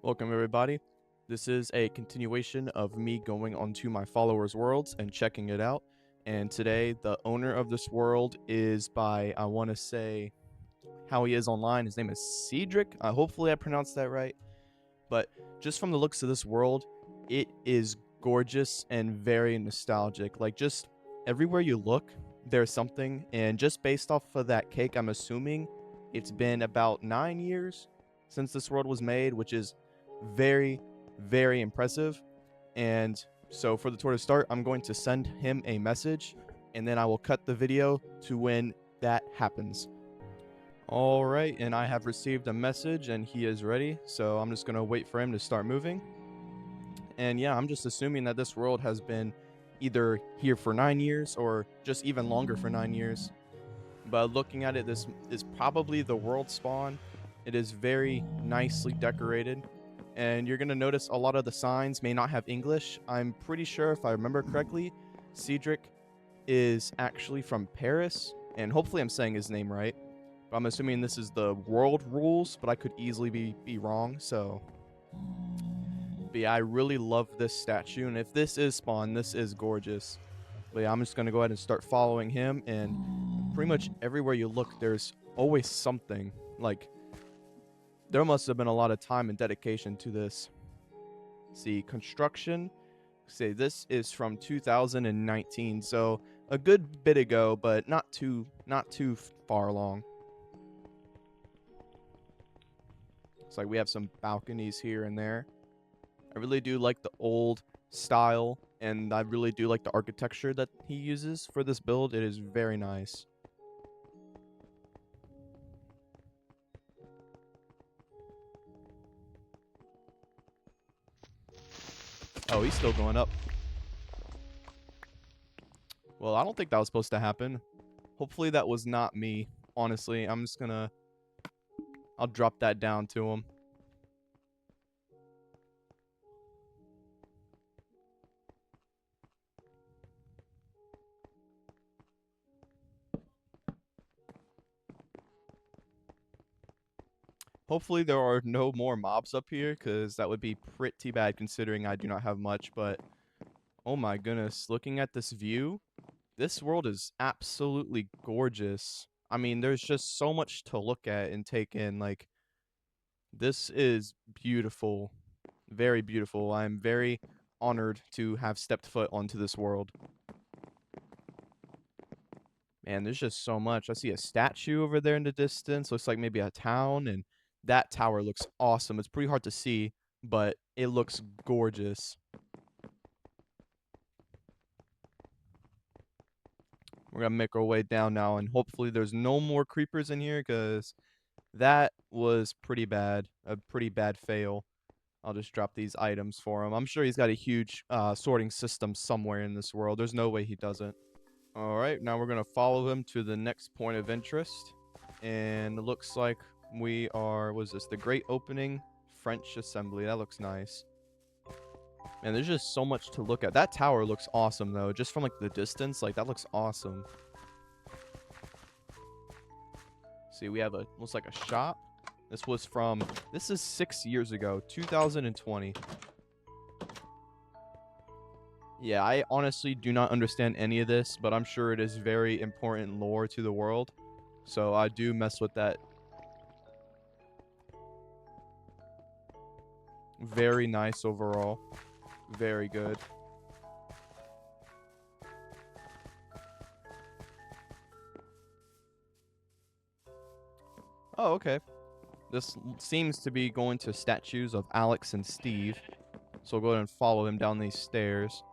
Welcome everybody. This is a continuation of me going onto my followers' worlds and checking it out. And today the owner of this world is by, I want to say how he is online. His name is Cedric. Hopefully I pronounced that right. But just from the looks of this world, it is gorgeous and very nostalgic. Like just everywhere you look, there's something. And just based off of that cake, I'm assuming it's been about 9 years since this world was made, which is very, very impressive. And so for the tour to start, I'm going to send him a message and then I will cut the video to when that happens. All right, and I have received a message and he is ready. So I'm just going to wait for him to start moving. And yeah, I'm just assuming that this world has been either here for 9 years or just even longer for 9 years. But looking at it, this is probably the world spawn. It is very nicely decorated. And you're going to notice a lot of the signs may not have English. I'm pretty sure, if I remember correctly, Cedric is actually from Paris. And hopefully I'm saying his name right. But I'm assuming this is the world rules, but I could easily be wrong. So, but yeah, I really love this statue. And if this is spawn, this is gorgeous. But yeah, I'm just going to go ahead and start following him. And pretty much everywhere you look, there's always something. Like, there must have been a lot of time and dedication to this. See, construction. Say this is from 2019, so a good bit ago, but not too far along. It's like we have some balconies here and there. I really do like the old style, and I really do like the architecture that he uses for this build. It is very nice. Oh, he's still going up. Well, I don't think that was supposed to happen. Hopefully that was not me. Honestly, I'm just gonna... I'll drop that down to him. Hopefully there are no more mobs up here, because that would be pretty bad considering I do not have much, but... Oh my goodness, looking at this view, this world is absolutely gorgeous. I mean, there's just so much to look at and take in. Like, this is beautiful. Very beautiful. I'm very honored to have stepped foot onto this world. Man, there's just so much. I see a statue over there in the distance. Looks like maybe a town, and that tower looks awesome. It's pretty hard to see, but it looks gorgeous. We're gonna make our way down now, and hopefully there's no more creepers in here, because that was pretty bad. A pretty bad fail. I'll just drop these items for him. I'm sure he's got a huge sorting system somewhere in this world. There's no way he doesn't. All right, now we're going to follow him to the next point of interest. And it looks like we are, what is this? The Great Opening French Assembly. That looks nice. And there's just so much to look at. That tower looks awesome, though. Just from, like, the distance, like, that looks awesome. See, we have a, looks like a shop. This is 6 years ago, 2020. Yeah, I honestly do not understand any of this, but I'm sure it is very important lore to the world. So I do mess with that. Very nice overall. Very good. Oh, okay. This seems to be going to statues of Alex and Steve. So we'll go ahead and follow him down these stairs.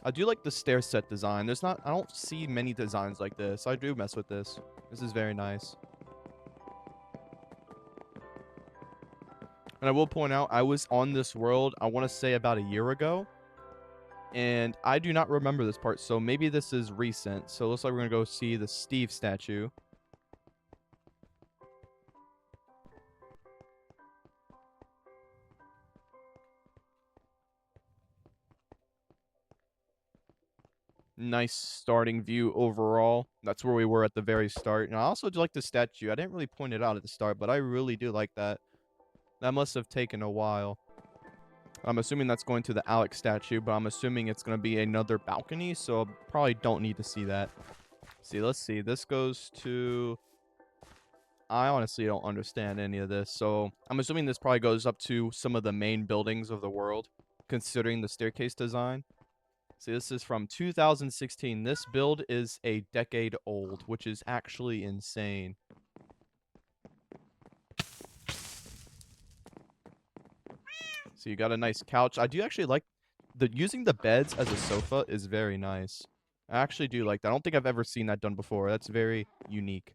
I do like the stair set design. I don't see many designs like this. I do mess with this. This is very nice. And I will point out, I was on this world, I want to say about a year ago. And I do not remember this part, so maybe this is recent. So it looks like we're going to go see the Steve statue. Nice starting view overall. That's where we were at the very start. And I also do like the statue. I didn't really point it out at the start, but I really do like that. That must have taken a while. I'm assuming that's going to the Alex statue, but I'm assuming it's going to be another balcony, so probably don't need to see that. See, let's see. This goes to... I honestly don't understand any of this, so I'm assuming this probably goes up to some of the main buildings of the world, considering the staircase design. See, this is from 2016. This build is a decade old, which is actually insane. So you got a nice couch. I do actually like using the beds as a sofa is very nice. I actually do like that. I don't think I've ever seen that done before. That's very unique.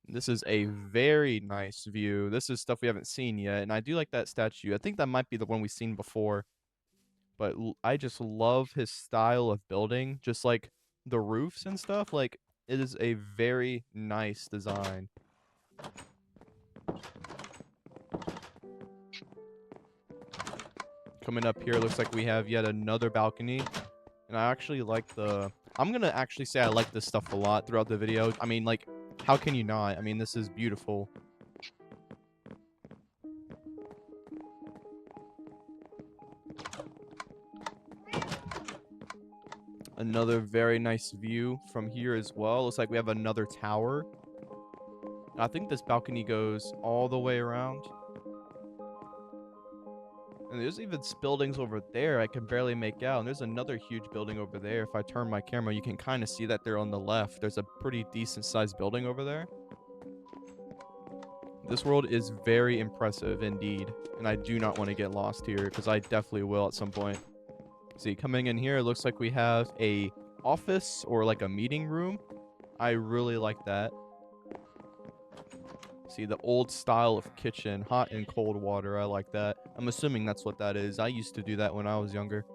This is a very nice view. This is stuff we haven't seen yet, and I do like that statue. I think that might be the one we've seen before, but I just love his style of building, just like the roofs and stuff. Like, it is a very nice design. Coming up here, looks like we have yet another balcony, and I actually like the... I'm gonna actually say I like this stuff a lot throughout the video. I mean, like, how can you not? I mean, this is beautiful. Another very nice view from here as well. Looks like we have another tower. I think this balcony goes all the way around. And there's even buildings over there I can barely make out. And there's another huge building over there. If I turn my camera, you can kind of see that they're on the left. There's a pretty decent sized building over there. This world is very impressive indeed. And I do not want to get lost here because I definitely will at some point. See, coming in here, it looks like we have a office or like a meeting room. I really like that. See, the old style of kitchen, hot and cold water. I like that. I'm assuming that's what that is. I used to do that when I was younger.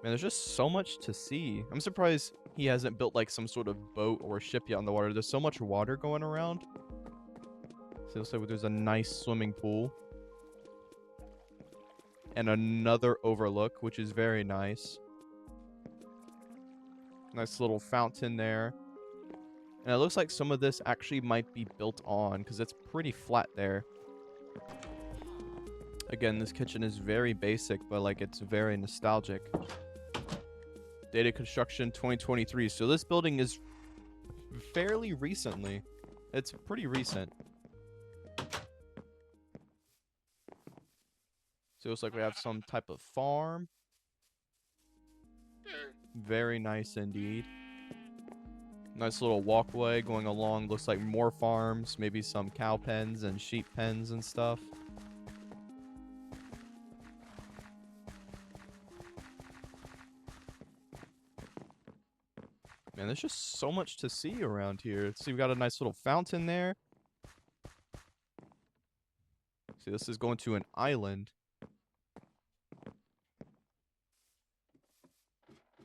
Man, there's just so much to see. I'm surprised he hasn't built like some sort of boat or ship yet on the water. There's so much water going around. So it looks like there's a nice swimming pool. And another overlook, which is very nice. Nice little fountain there. And it looks like some of this actually might be built on because it's pretty flat there. Again, this kitchen is very basic, but like it's very nostalgic. Data construction 2023. So this building is fairly recently. It's pretty recent. So it looks like we have some type of farm. Very nice indeed. Nice little walkway going along. Looks like more farms. Maybe some cow pens and sheep pens and stuff. Man, there's just so much to see around here. See, we got a nice little fountain there. See, this is going to an island.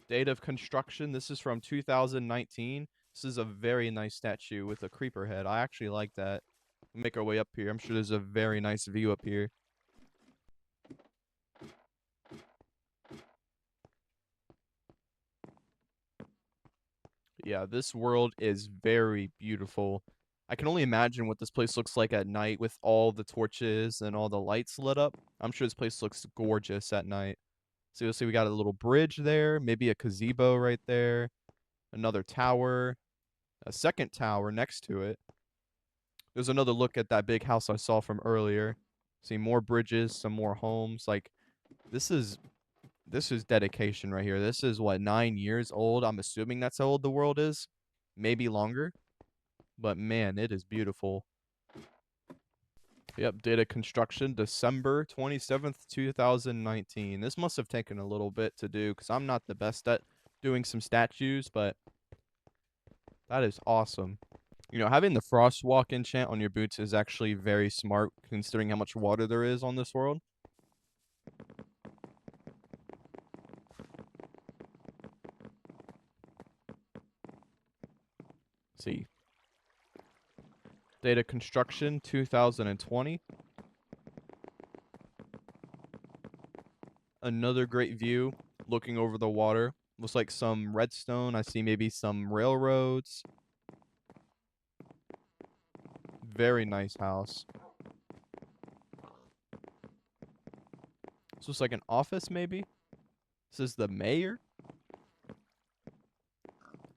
Date of construction. This is from 2019. This is a very nice statue with a creeper head. I actually like that. We'll make our way up here. I'm sure there's a very nice view up here. Yeah, this world is very beautiful. I can only imagine what this place looks like at night with all the torches and all the lights lit up. I'm sure this place looks gorgeous at night. So you'll see we got a little bridge there, maybe a gazebo right there, another tower, a second tower next to it. There's another look at that big house I saw from earlier. See more bridges, some more homes. Like this is dedication right here. This is what, 9 years old? I'm assuming that's how old the world is. Maybe longer. But man, it is beautiful. Yep, data construction, December 27th, 2019. This must have taken a little bit to do because I'm not the best at doing some statues, but that is awesome. You know, having the frost walk enchant on your boots is actually very smart considering how much water there is on this world. See. Data construction 2020. Another great view looking over the water. Looks like some redstone. I see maybe some railroads. Very nice house. This looks like an office, maybe? This is the mayor?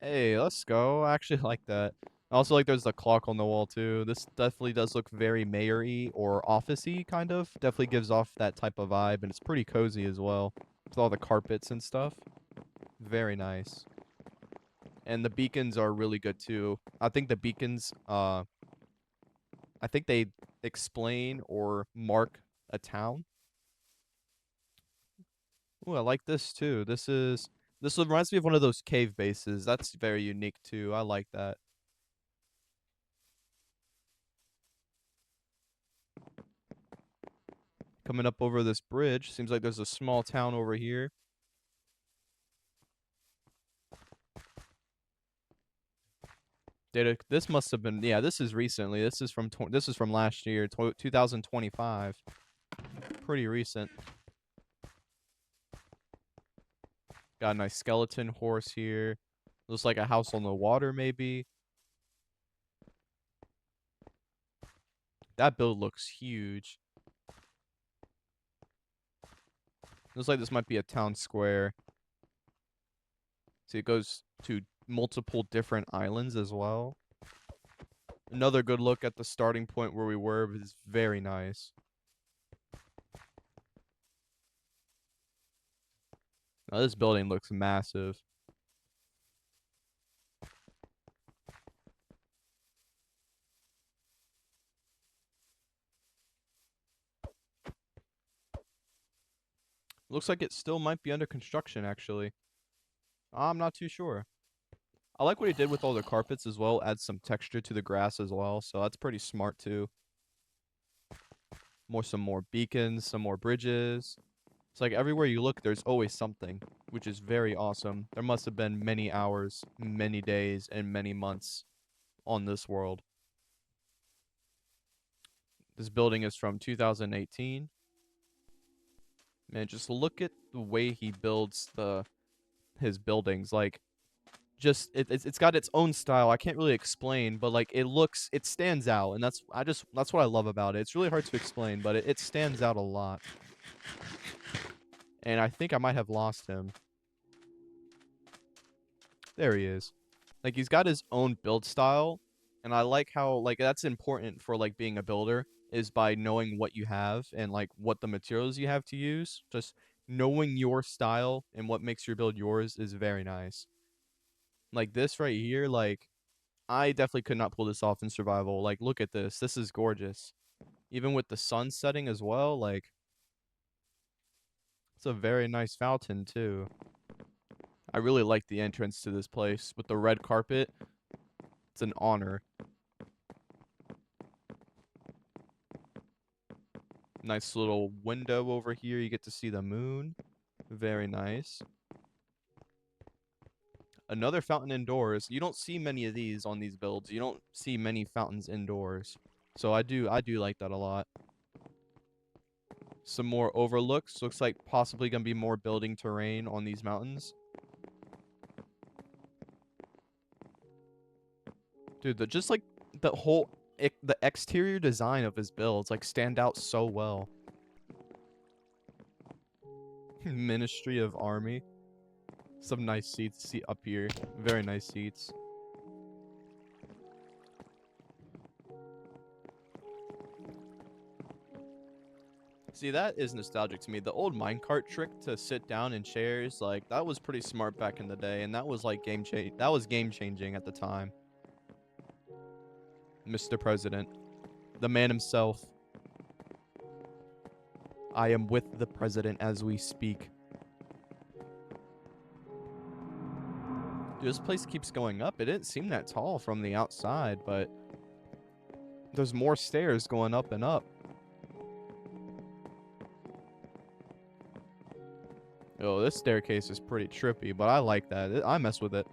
Hey, let's go. I actually like that. I also like there's the clock on the wall, too. This definitely does look very mayor-y or office-y, kind of. Definitely gives off that type of vibe, and it's pretty cozy as well. With all the carpets and stuff. Very nice. And the beacons are really good, too. I think the beacons, I think they explain or mark a town. Ooh, I like this too. This reminds me of one of those cave bases. That's very unique too. I like that. Coming up over this bridge, seems like there's a small town over here. This must have been, yeah, this is recently. This is from last year, 2025. Pretty recent. Got a nice skeleton horse here. Looks like a house on the water maybe. That build looks huge. Looks like this might be a town square. See, it goes to multiple different islands as well. Another good look at the starting point where we were is very nice. Now, this building looks massive. Looks like it still might be under construction, actually. I'm not too sure. I like what he did with all the carpets as well. Add some texture to the grass as well, so that's pretty smart too. Some more beacons, some more bridges. It's like everywhere you look, there's always something, which is very awesome. There must have been many hours, many days, and many months on this world. This building is from 2018. Man, just look at the way he builds his buildings. Like, just it's got its own style. I can't really explain, but like it stands out, and that's what I love about it. It's really hard to explain, but it stands out a lot. And I think I might have lost him. There he is. Like, he's got his own build style, and I like how, like, that's important for like being a builder, is by knowing what you have and like what the materials you have to use. Just knowing your style and what makes your build yours is very nice. Like this right here, like I definitely could not pull this off in survival. Like, look at this. This is gorgeous. Even with the sun setting as well, like it's a very nice fountain too. I really like the entrance to this place with the red carpet. It's an honor. Nice little window over here. You get to see the moon. Very nice. Another fountain indoors. You don't see many of these on these builds. You don't see many fountains indoors. So I do like that a lot. Some more overlooks. Looks like possibly gonna be more building terrain on these mountains. Dude, just like the whole the exterior design of his builds like stand out so well. Ministry of Army. Some nice seats see up here. Very nice seats. See, that is nostalgic to me. The old minecart trick to sit down in chairs, like that was pretty smart back in the day, and that was like game changing at the time. Mr. President, the man himself. I am with the president as we speak. Dude, this place keeps going up. It didn't seem that tall from the outside, but there's more stairs going up and up. Oh, this staircase is pretty trippy, but I like that. I mess with it.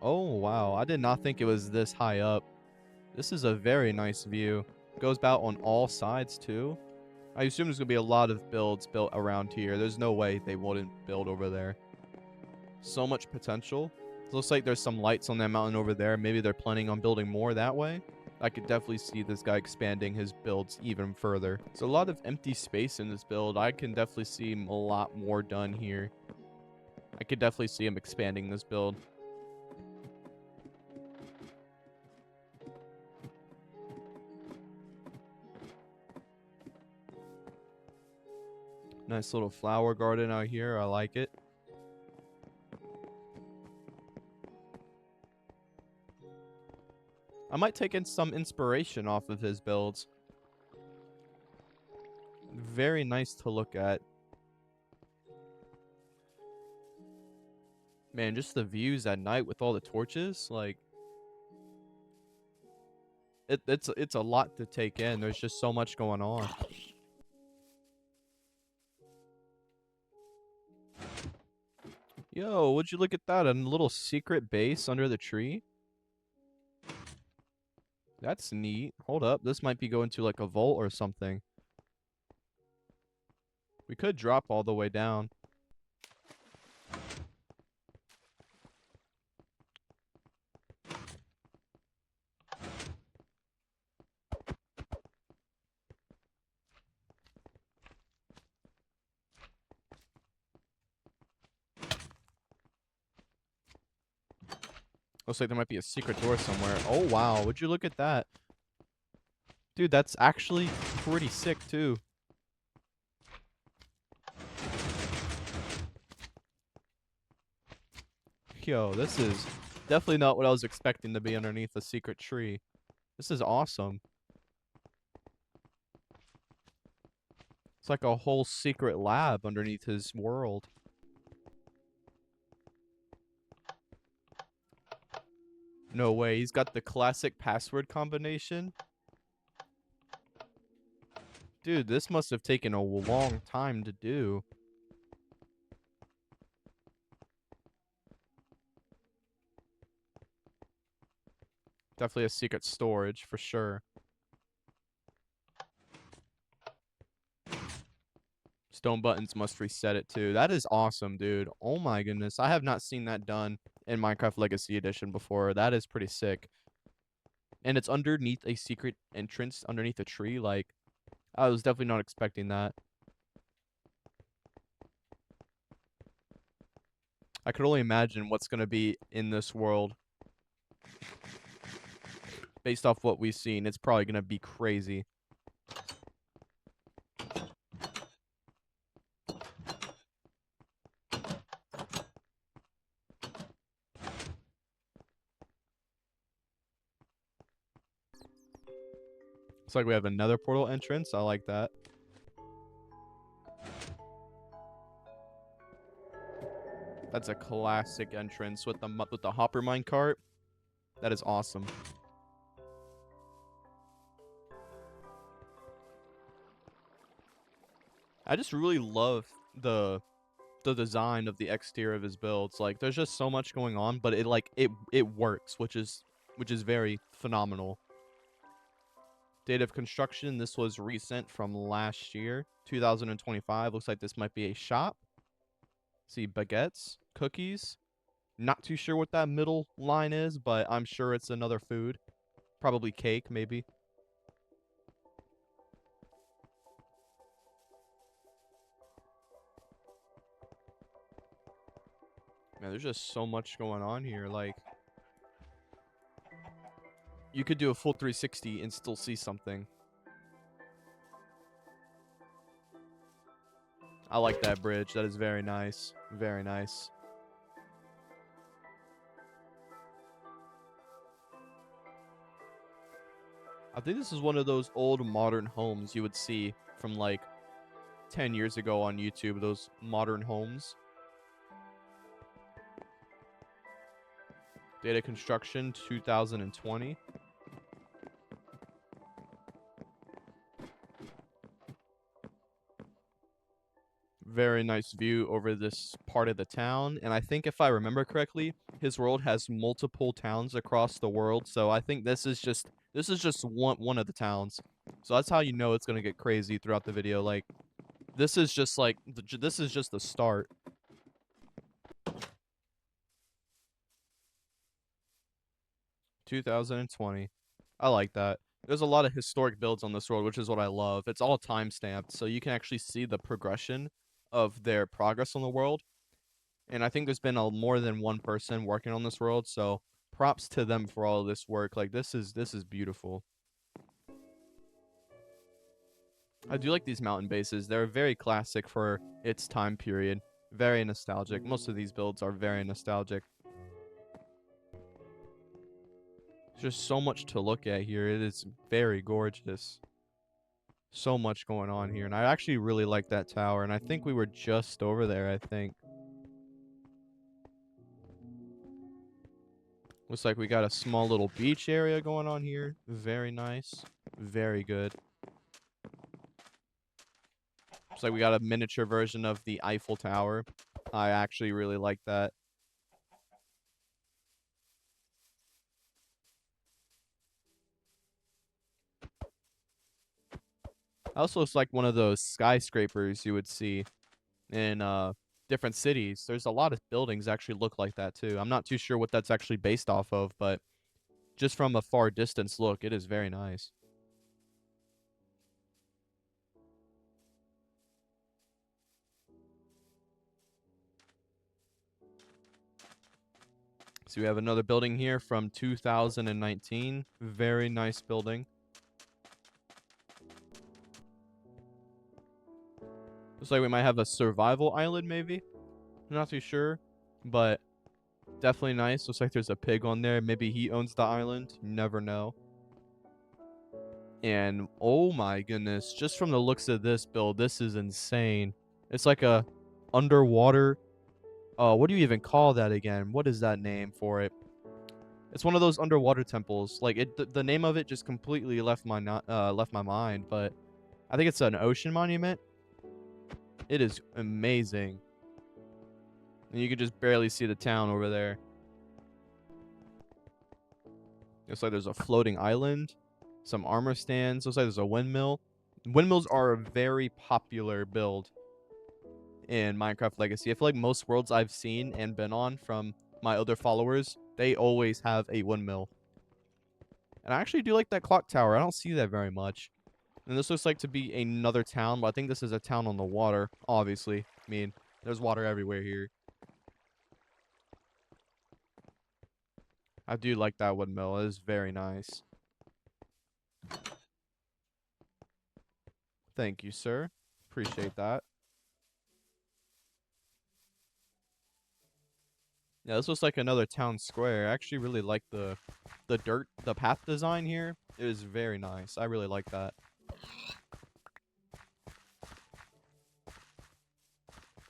Oh, wow. I did not think it was this high up. This is a very nice view. Goes about on all sides, too. I assume there's gonna be a lot of builds built around here. There's no way they wouldn't build over there. So much potential. It looks like there's some lights on that mountain over there. Maybe they're planning on building more that way. I could definitely see this guy expanding his builds even further. There's a lot of empty space in this build. I can definitely see a lot more done here. I could definitely see him expanding this build. Nice little flower garden out here. I like it. I might take in some inspiration off of his builds. Very nice to look at. Man, just the views at night with all the torches, like it's a lot to take in. There's just so much going on. Yo, would you look at that? A little secret base under the tree? That's neat. Hold up. This might be going to like a vault or something. We could drop all the way down. Looks like there might be a secret door somewhere. Oh, wow. Would you look at that? Dude, that's actually pretty sick, too. Yo, this is definitely not what I was expecting to be underneath a secret tree. This is awesome. It's like a whole secret lab underneath his world. No way. He's got the classic password combination. Dude, this must have taken a long time to do. Definitely a secret storage for sure. Stone buttons must reset it too. That is awesome, dude. Oh my goodness. I have not seen that done in Minecraft Legacy Edition before. That is pretty sick. And it's underneath a secret entrance, underneath a tree. Like, I was definitely not expecting that. I could only imagine what's going to be in this world. Based off what we've seen, it's probably going to be crazy. Looks like we have another portal entrance. I like that. That's a classic entrance with the hopper minecart. That is awesome. I just really love the design of the exterior of his builds. Like, there's just so much going on, but it works, which is very phenomenal. Date of construction, this was recent from last year, 2025. Looks like this might be a shop. See, baguettes, cookies. Not too sure what that middle line is, but I'm sure it's another food. Probably cake, maybe. Man, there's just so much going on here. Like, you could do a full 360 and still see something. I like that bridge. That is very nice. Very nice. I think this is one of those old modern homes you would see from like 10 years ago on YouTube. Those modern homes. Data construction 2020. Very nice view over this part of the town. And I think if I remember correctly, his world has multiple towns across the world. So I think this is just one of the towns. So that's how you know it's gonna get crazy throughout the video. Like, this is just like this is just the start. 2020. I like that. There's a lot of historic builds on this world, which is what I love. It's all time stamped, so you can actually see the progression of their progress on the world. And I think there's been more than one person working on this world, so props to them for all of this work. Like, this is beautiful. I do like these mountain bases. They're very classic for its time period. Very nostalgic. Most of these builds are very nostalgic. There's just so much to look at here. It is very gorgeous. So much going on here. And I actually really like that tower. And I think we were just over there, I think. Looks like we got a small little beach area going on here. Very nice. Very good. Looks like we got a miniature version of the Eiffel Tower. I actually really like that. Also looks like one of those skyscrapers you would see in different cities. There's a lot of buildings actually look like that too. I'm not too sure what that's actually based off of, but just from a far distance look, it is very nice. So we have another building here from 2019. Very nice building. Looks like we might have a survival island maybe. I'm not too sure, but definitely nice. Looks like there's a pig on there. Maybe he owns the island. You never know. And oh my goodness, just from the looks of this build, this is insane. It's like a underwater. What do you even call that again? What is that name for it? It's one of those underwater temples. Like the name of it just completely left my left my mind. But I think it's an ocean monument. It is amazing, and you can just barely see the town over there. Looks like there's a floating island, some armor stands. Looks like there's a windmill. Windmills are a very popular build in Minecraft Legacy. I feel like most worlds I've seen and been on from my other followers, they always have a windmill. And I actually do like that clock tower. I don't see that very much. And this looks like to be another town, but I think this is a town on the water, obviously. I mean, there's water everywhere here. I do like that windmill. It is very nice. Thank you, sir. Appreciate that. Yeah, this looks like another town square. I actually really like the path design here. It is very nice. I really like that.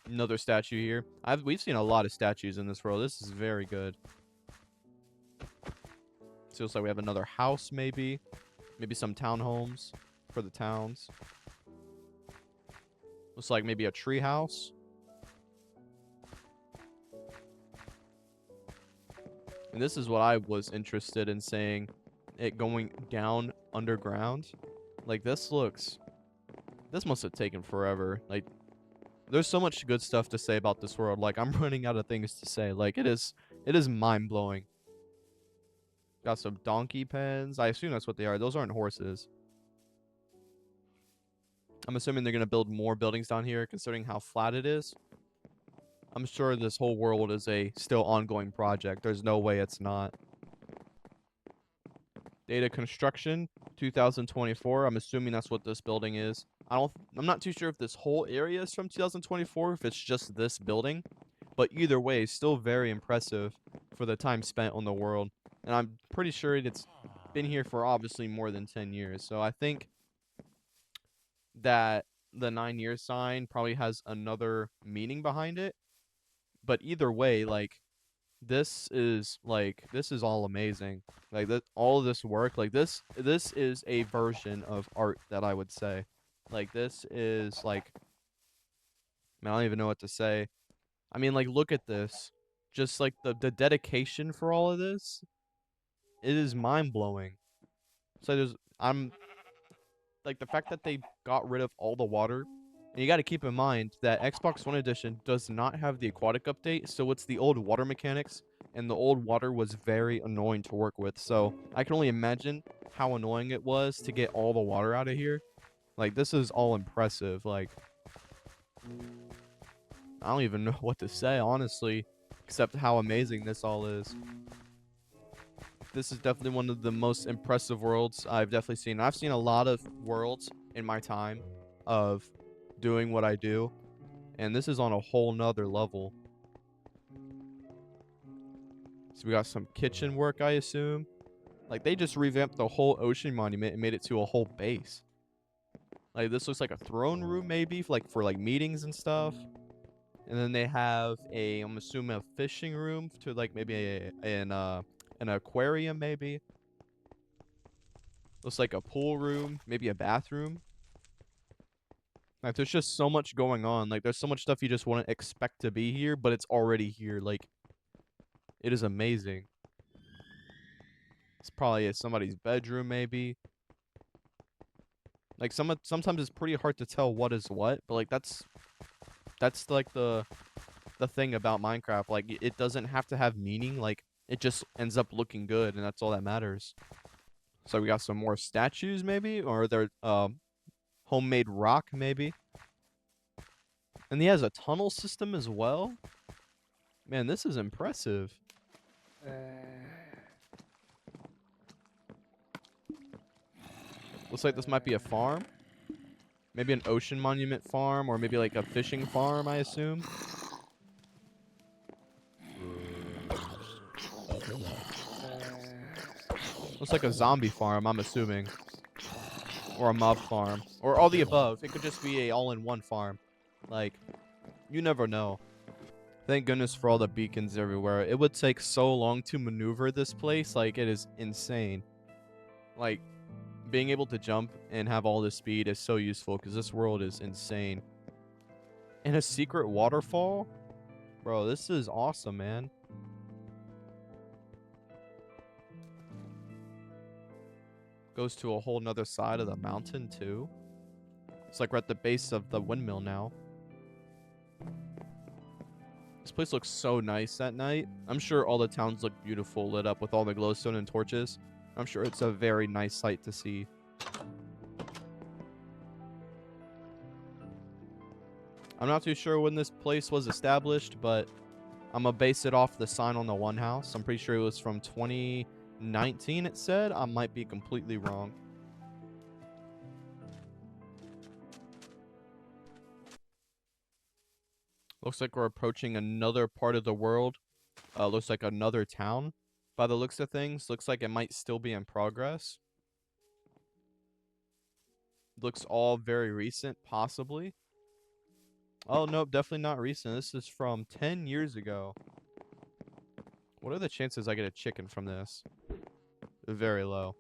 Another statue here. We've seen a lot of statues in this world. This is very good. So it looks like we have another house, maybe. Maybe some townhomes for the towns. Looks like maybe a tree house. And this is what I was interested in saying. It going down underground. Like, this must have taken forever. Like, there's so much good stuff to say about this world. Like, I'm running out of things to say. Like, it is mind-blowing. Got some donkey pens. I assume that's what they are. Those aren't horses. I'm assuming they're going to build more buildings down here, considering how flat it is. I'm sure this whole world is a still ongoing project. There's no way it's not. Data construction, 2024. I'm assuming that's what this building is. I'm not too sure if this whole area is from 2024, if it's just this building. But either way, still very impressive for the time spent on the world. And I'm pretty sure it's been here for obviously more than 10 years. So I think that the 9-year sign probably has another meaning behind it. But either way, like, this is all amazing. Like, that all of this work, like, this is a version of art that I would say. Like, this is like, man, I don't even know what to say. I mean, like, look at this. Just like the dedication for all of this, it is mind blowing. So I'm like the fact that they got rid of all the water. And you got to keep in mind that Xbox One Edition does not have the aquatic update, so it's the old water mechanics, and the old water was very annoying to work with. So I can only imagine how annoying it was to get all the water out of here. Like, this is all impressive. Like, I don't even know what to say, honestly, except how amazing this all is. This is definitely one of the most impressive worlds I've definitely seen. I've seen a lot of worlds in my time of doing what I do, and this is on a whole nother level. So we got some kitchen work, I assume. Like, they just revamped the whole ocean monument and made it to a whole base. Like, this looks like a throne room, maybe, for like meetings and stuff. And then they have I'm assuming a fishing room to like maybe an aquarium, maybe. Looks like a pool room, maybe a bathroom. Like, there's just so much going on. Like, there's so much stuff you just wouldn't expect to be here, but it's already here. Like, it is amazing. It's probably somebody's bedroom, maybe. Like, sometimes it's pretty hard to tell what is what, but like that's like the thing about Minecraft. Like, it doesn't have to have meaning. Like, it just ends up looking good, and that's all that matters. So we got some more statues, maybe, or they're homemade rock, maybe. And he has a tunnel system as well. Man, this is impressive. Looks like this might be a farm. Maybe an ocean monument farm, or maybe like a fishing farm, I assume. Looks like a zombie farm, I'm assuming. Or a mob farm. Or all the above. It could just be a all-in-one farm. Like, you never know. Thank goodness for all the beacons everywhere. It would take so long to maneuver this place. Like, it is insane. Like, being able to jump and have all this speed is so useful because this world is insane. And a secret waterfall? Bro, this is awesome, man. Goes to a whole nother side of the mountain, too. It's like we're at the base of the windmill now. This place looks so nice at night. I'm sure all the towns look beautiful lit up with all the glowstone and torches. I'm sure it's a very nice sight to see. I'm not too sure when this place was established, but I'm going to base it off the sign on the one house. I'm pretty sure it was from 2019, it said. I might be completely wrong. Looks like we're approaching another part of the world. Looks like another town. By the looks of things, looks like it might still be in progress. Looks all very recent, possibly. Oh, nope, definitely not recent. This is from 10 years ago. What are the chances I get a chicken from this? Very low.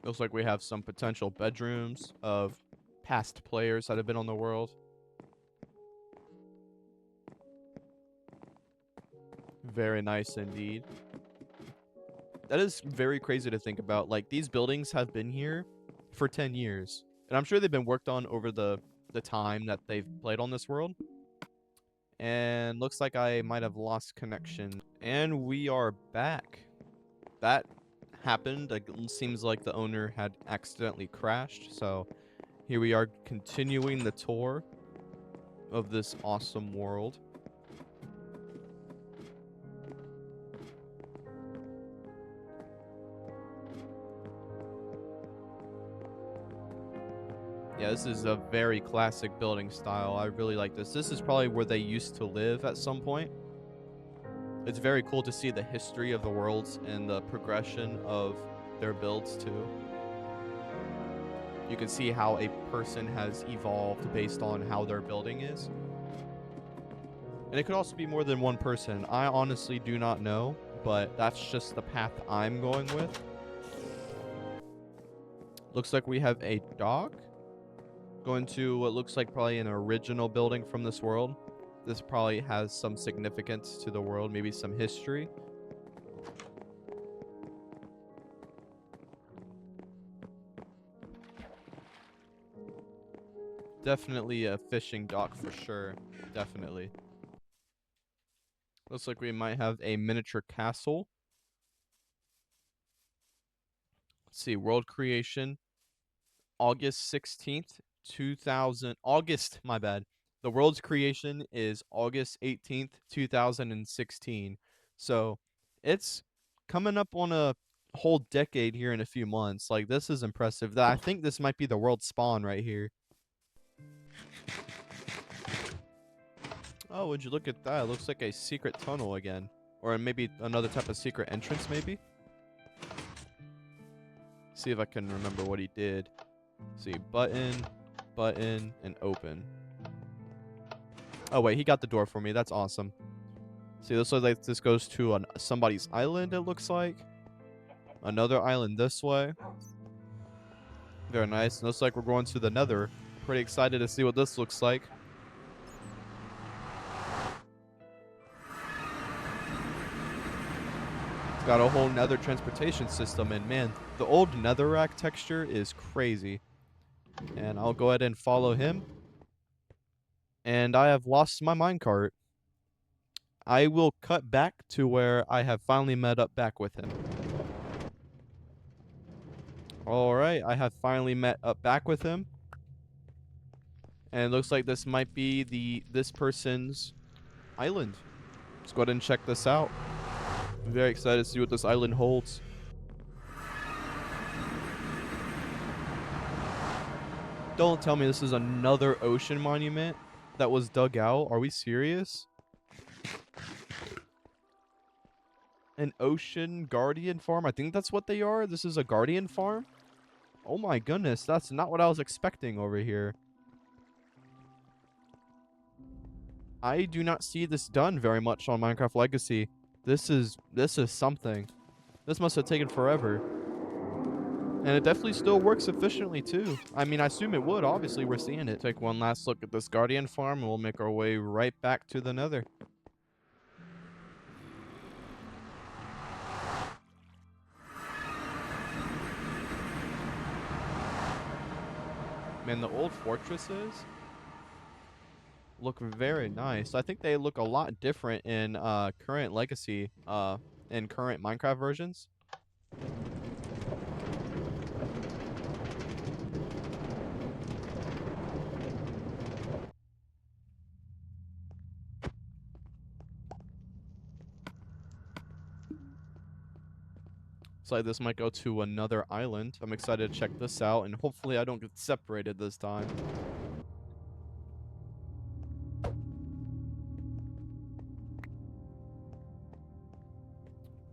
Looks like we have some potential bedrooms of past players that have been on the world. Very nice indeed. That is very crazy to think about. Like, these buildings have been here for 10 years. And I'm sure they've been worked on over the time that they've played on this world. And looks like I might have lost connection. And we are back. That happened. It seems like the owner had accidentally crashed. So here we are continuing the tour of this awesome world. Yeah, this is a very classic building style. I really like this. This is probably where they used to live at some point. It's very cool to see the history of the worlds and the progression of their builds too. You can see how a person has evolved based on how their building is. And it could also be more than one person. I honestly do not know, but that's just the path I'm going with. Looks like we have a dock Going to what looks like probably an original building from this world. This probably has some significance to the world, maybe some history. Definitely a fishing dock for sure. Definitely. Looks like we might have a miniature castle. Let's see, world creation, August 16th, 2000. August, my bad. The world's creation is August 18th, 2016. So it's coming up on a whole decade here in a few months. Like, this is impressive. I think this might be the world spawn right here. Oh, would you look at that? It looks like a secret tunnel again. Or maybe another type of secret entrance, maybe? See if I can remember what he did. See, button, and open. Oh, wait, he got the door for me. That's awesome. See, this looks like this goes to somebody's island, it looks like. Another island this way. Very nice. Looks like we're going to the Nether. Pretty excited to see what this looks like. It's got a whole Nether transportation system, and man, the old Netherrack texture is crazy. And I'll go ahead and follow him. And I have lost my minecart. I will cut back to where I have finally met up back with him. Alright, I have finally met up back with him. And it looks like this might be this person's island. Let's go ahead and check this out. I'm very excited to see what this island holds. Don't tell me this is another ocean monument that was dug out. Are we serious? An ocean guardian farm? I think that's what they are. This is a guardian farm? Oh my goodness, that's not what I was expecting over here. I do not see this done very much on Minecraft Legacy. This is something. This must have taken forever. And it definitely still works efficiently too. I mean, I assume it would. Obviously, we're seeing it. Take one last look at this guardian farm and we'll make our way right back to the Nether. Man, the old fortresses look very nice. I think they look a lot different in current Legacy, in current Minecraft versions. Looks like this might go to another island. I'm excited to check this out, and hopefully I don't get separated this time.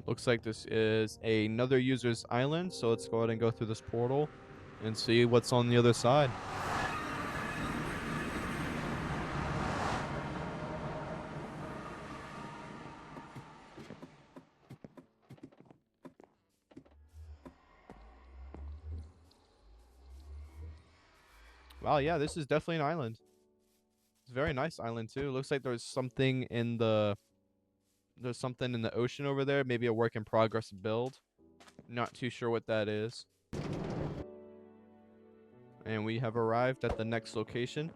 Looks like this is another user's island, so let's go ahead and go through this portal and see what's on the other side. Wow, yeah, this is definitely an island. It's a very nice island too. Looks like there's something in the ocean over there, maybe a work in progress build. Not too sure what that is. And we have arrived at the next location.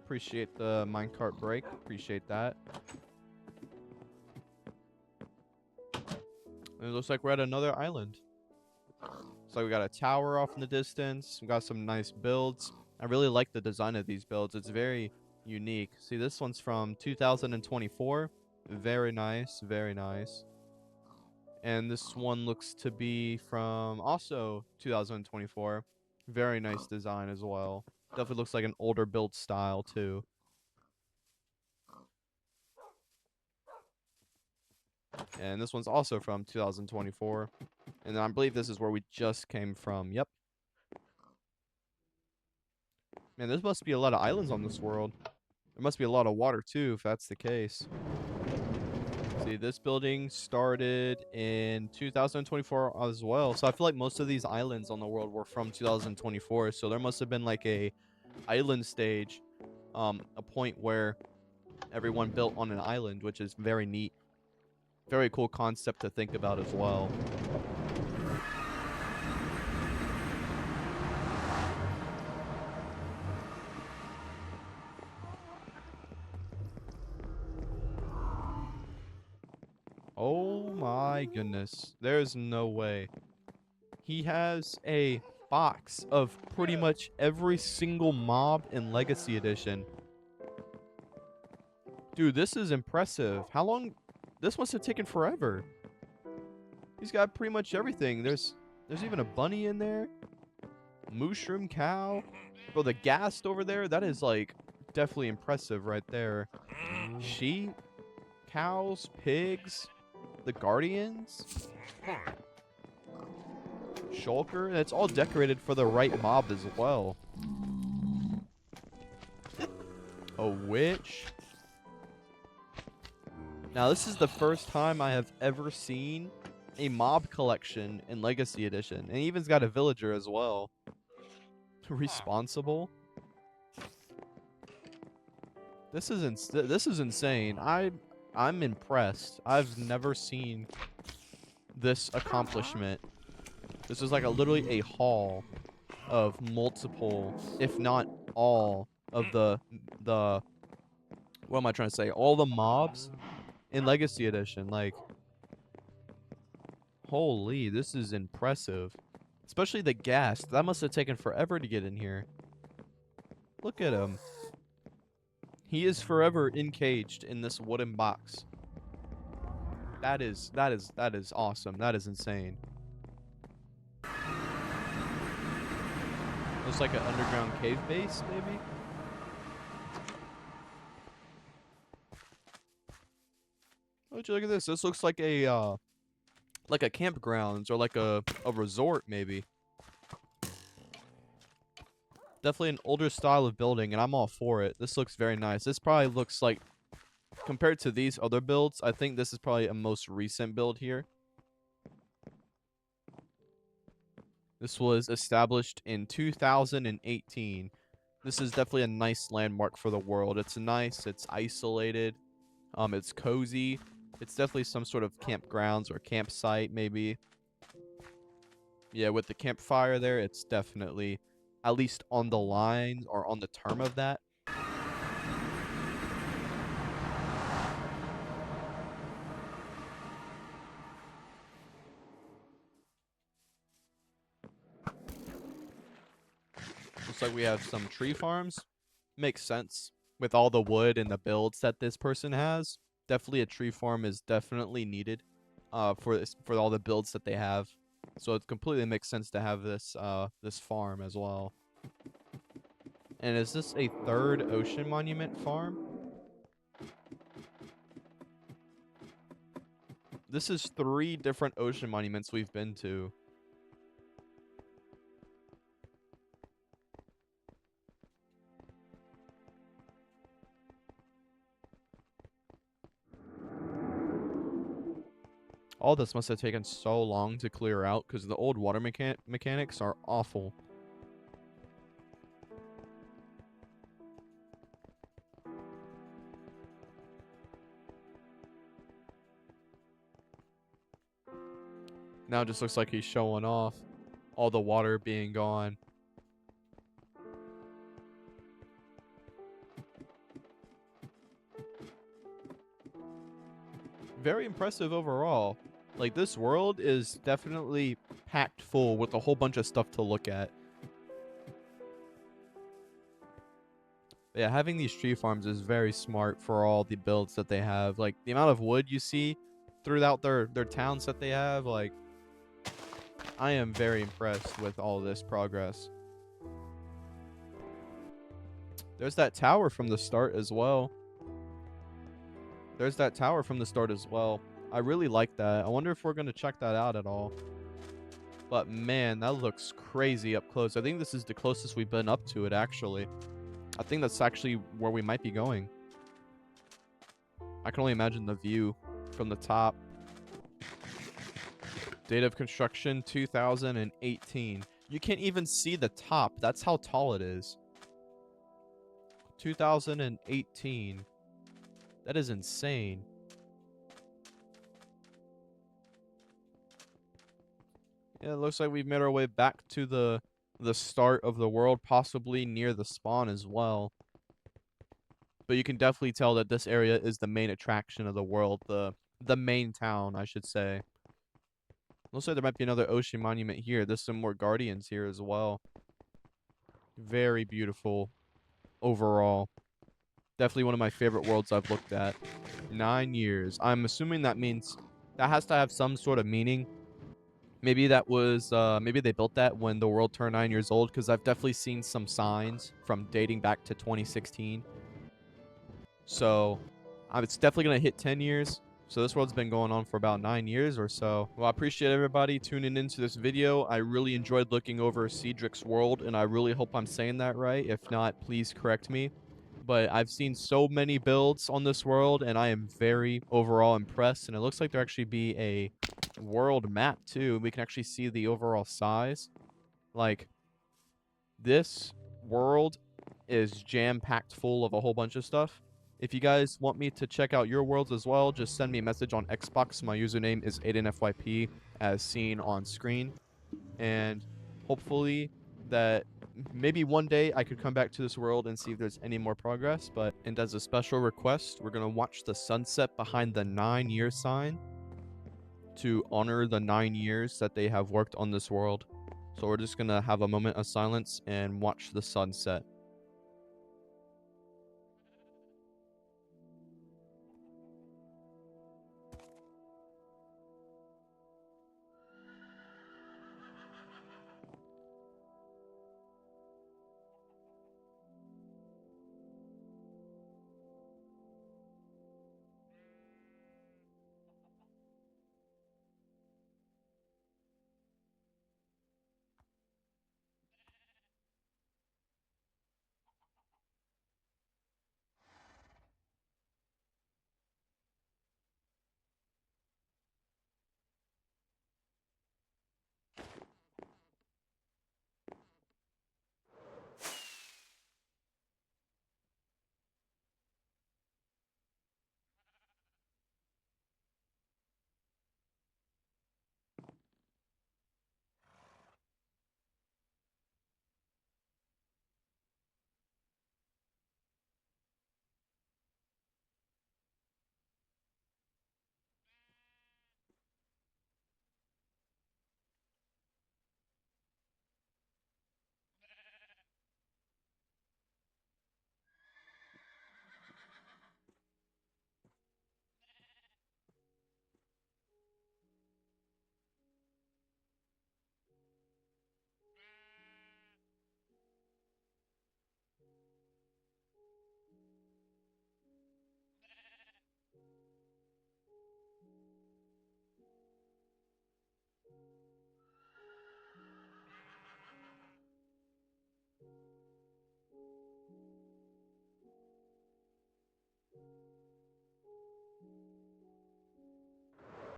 Appreciate the minecart break. Appreciate that. And it looks like we're at another island. So we got a tower off in the distance. We got some nice builds. I really like the design of these builds. It's very unique. See, this one's from 2024. Very nice. Very nice. And this one looks to be from also 2024. Very nice design as well. Definitely looks like an older build style too. And this one's also from 2024. And I believe this is where we just came from. Yep. Man, there must be a lot of islands on this world. There must be a lot of water too, if that's the case. See, this building started in 2024 as well. So I feel like most of these islands on the world were from 2024. So there must have been like a island stage, a point where everyone built on an island, which is very neat. Very cool concept to think about as well. Oh my goodness. There's no way. He has a box of pretty much every single mob in Legacy Edition. Dude, this is impressive. How long? This must have taken forever. He's got pretty much everything. There's even a bunny in there. Mushroom cow. Bro, the ghast over there, that is like definitely impressive right there. Sheep, cows, pigs, the guardians, shulker, and it's all decorated for the right mob as well. A witch. Now, this is the first time I have ever seen a mob collection in Legacy Edition. And even's got a villager as well. Responsible. This is insane. I'm impressed. I've never seen this accomplishment. This is like literally a haul of multiple, if not all, of the what am I trying to say? All the mobs in Legacy Edition. Like, holy, this is impressive. Especially the ghast. That must have taken forever to get in here. Look at him. He is forever encaged in this wooden box. That is awesome. That is insane. Looks like an underground cave base, maybe? Oh, would you look at this? This looks like a campgrounds or like a resort, maybe. Definitely an older style of building, and I'm all for it. This looks very nice. This probably looks like, compared to these other builds, I think this is probably a most recent build here. This was established in 2018. This is definitely a nice landmark for the world. It's nice. It's isolated. It's cozy. It's definitely some sort of campgrounds or campsite, maybe. Yeah, with the campfire there, it's definitely at least on the line or on the term of that. Looks like we have some tree farms. Makes sense with all the wood and the builds that this person has. Definitely a tree farm is definitely needed for all the builds that they have. So it completely makes sense to have this this farm as well. And is this a third ocean monument farm? This is 3 different ocean monuments we've been to. All this must have taken so long to clear out because the old water mechanics are awful. Now it just looks like he's showing off all the water being gone. Very impressive overall. Like, this world is definitely packed full with a whole bunch of stuff to look at. But yeah, having these tree farms is very smart for all the builds that they have. Like, the amount of wood you see throughout their towns that they have, like, I am very impressed with all this progress. There's that tower from the start as well. There's that tower from the start as well. I really like that. I wonder if we're going to check that out at all. But man, that looks crazy up close. I think this is the closest we've been up to it, actually. I think that's actually where we might be going. I can only imagine the view from the top. Date of construction, 2018. You can't even see the top. That's how tall it is. 2018. That is insane. Yeah, it looks like we've made our way back to the start of the world, possibly near the spawn as well. But you can definitely tell that this area is the main attraction of the world, the main town, I should say. Looks like there might be another ocean monument here. There's some more guardians here as well. Very beautiful overall. Definitely one of my favorite worlds I've looked at. 9 years. I'm assuming that means that has to have some sort of meaning. Maybe that was, maybe they built that when the world turned 9 years old, because I've definitely seen some signs from dating back to 2016. So, it's definitely going to hit 10 years. So this world's been going on for about 9 years or so. Well, I appreciate everybody tuning into this video. I really enjoyed looking over Cedric's world, and I really hope I'm saying that right. If not, please correct me. But I've seen so many builds on this world, and I am very overall impressed. And it looks like there actually be a world map too. We can actually see the overall size. Like, this world is jam-packed full of a whole bunch of stuff. If you guys want me to check out your worlds as well, just send me a message on Xbox. My username is Aydenfyp, as seen on screen. And hopefully that maybe one day I could come back to this world and see if there's any more progress. And as a special request, we're going to watch the sunset behind the 9-year sign to honor the 9 years that they have worked on this world. So we're just going to have a moment of silence and watch the sunset.